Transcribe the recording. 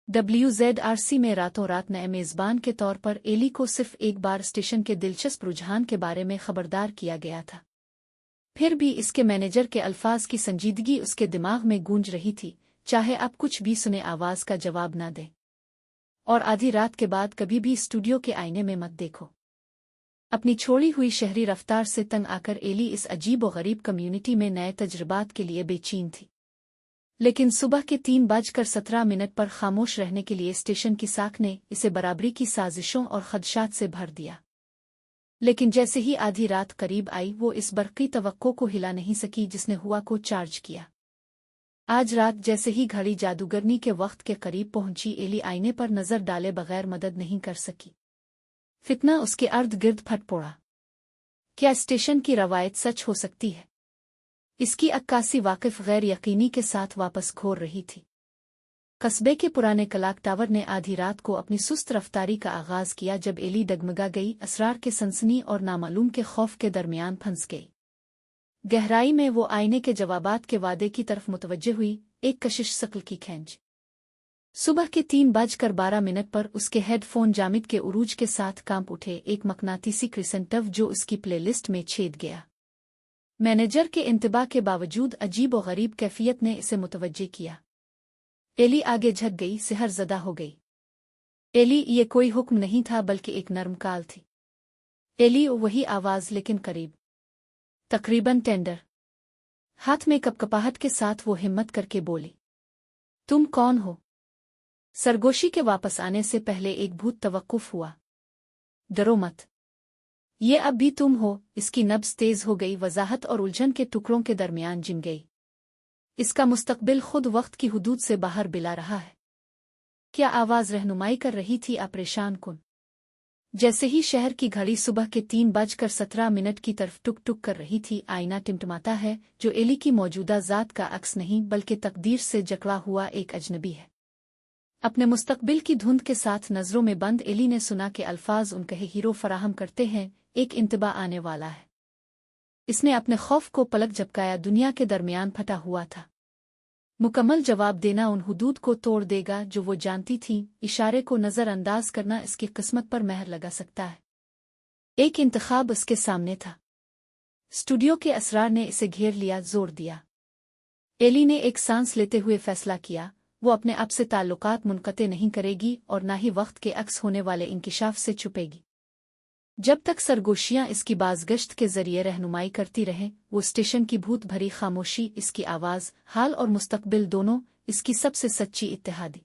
WZRC में रातों रात नए मेज़बान के तौर पर एली को सिर्फ एक बार स्टेशन के दिलचस्प रुझान के बारे में खबरदार किया गया था। फिर भी इसके मैनेजर के अल्फाज की संजीदगी उसके दिमाग में गूंज रही थी, चाहे आप कुछ भी सुने आवाज़ का जवाब ना दें। और आधी रात के बाद कभी भी स्टूडियो के आईने में मत देखो। अपनी छोड़ी हुई शहरी रफ्तार से तंग आकर एली इस अजीब व गरीब कम्युनिटी में नए तजुर्बात के लिए बेचैन थी। लेकिन सुबह के 3:17 पर खामोश रहने के लिए स्टेशन की साख ने इसे बराबरी की साजिशों और खदशात से भर दिया। लेकिन जैसे ही आधी रात करीब आई, वो इस बरक़ी तवक्को को हिला नहीं सकी जिसने हुआ को चार्ज किया। आज रात जैसे ही घड़ी जादूगरनी के वक्त के करीब पहुंची, एली आईने पर नजर डाले बगैर मदद नहीं कर सकी। फितना उसके अर्द गिर्द फट पड़ा। क्या स्टेशन की रवायत सच हो सकती है? इसकी अक्कासी वाकिफ गैर यकीनी के साथ वापस घोर रही थी। कस्बे के पुराने क्लॉक टावर ने आधी रात को अपनी सुस्त रफ्तारी का आगाज किया जब एली डगमगा गई, असरार के सनसनी और नामालूम के खौफ के दरमियान फंस गई। गहराई में वो आईने के जवाबात के वादे की तरफ मुतवज्जे हुई, एक कशिश शक्ल की खींच। सुबह के 3:12 पर उसके हेडफोन जामिद के उरूज के साथ कांप उठे, एक मकनातीसी क्रिसेंटव जो उसकी प्लेलिस्ट में छेद गया। मैनेजर के इंतबाह के बावजूद अजीब व गरीब कैफियत ने इसे मुतवज्जे किया। एली आगे झक गई, सिहर ज़दा हो गई। एली, ये कोई हुक्म नहीं था बल्कि एक नर्म काल थी। एली, वही आवाज़ लेकिन करीब, तकरीबन टेंडर। हाथ में कपकपाहट के साथ वो हिम्मत करके बोली, तुम कौन हो? सरगोशी के वापस आने से पहले एक भूत तवक्कुफ हुआ। डरो मत, ये अब भी तुम हो। इसकी नब्ज़ तेज हो गई, वजाहत और उलझन के टुकड़ों के दरमियान जिम गई। इसका मुस्तकबिल खुद वक्त की हुदूद से बाहर बिला रहा है। क्या आवाज़ रहनुमाई कर रही थी परेशान कुन? जैसे ही शहर की घड़ी सुबह के 3:17 की तरफ टुक टुक कर रही थी, आईना टिमटमाता है जो एली की मौजूदा ज़ात का अक्स नहीं बल्कि तकदीर से जकड़ा हुआ एक अजनबी है। अपने मुस्तकबिल की धुंध के साथ नज़रों में बंद एली ने सुना कि अल्फाज उनके हीरो फराहम करते हैं, एक इंतबा आने वाला है। इसने अपने खौफ को पलक झपकाया, दुनिया के दरमियान फटा हुआ था। मुकम्मल जवाब देना उन हुदूद को तोड़ देगा जो वो जानती थी। इशारे को नज़रअंदाज करना इसकी किस्मत पर मेहर लगा सकता है। एक इंतखाब उसके सामने था। स्टूडियो के असरार ने इसे घेर लिया, जोर दिया। एली ने एक सांस लेते हुए फैसला किया, वो अपने आप से ताल्लुकात मुनक़ते नहीं करेगी और ना ही वक्त के अक्स होने वाले इंकिशाफ से छुपेगी। जब तक सरगोशियां इसकी बाज़गश्त के जरिए रहनुमाई करती रहें, वो स्टेशन की भूत भरी खामोशी, इसकी आवाज़, हाल और मुस्तकबिल दोनों, इसकी सबसे सच्ची इत्तेहादी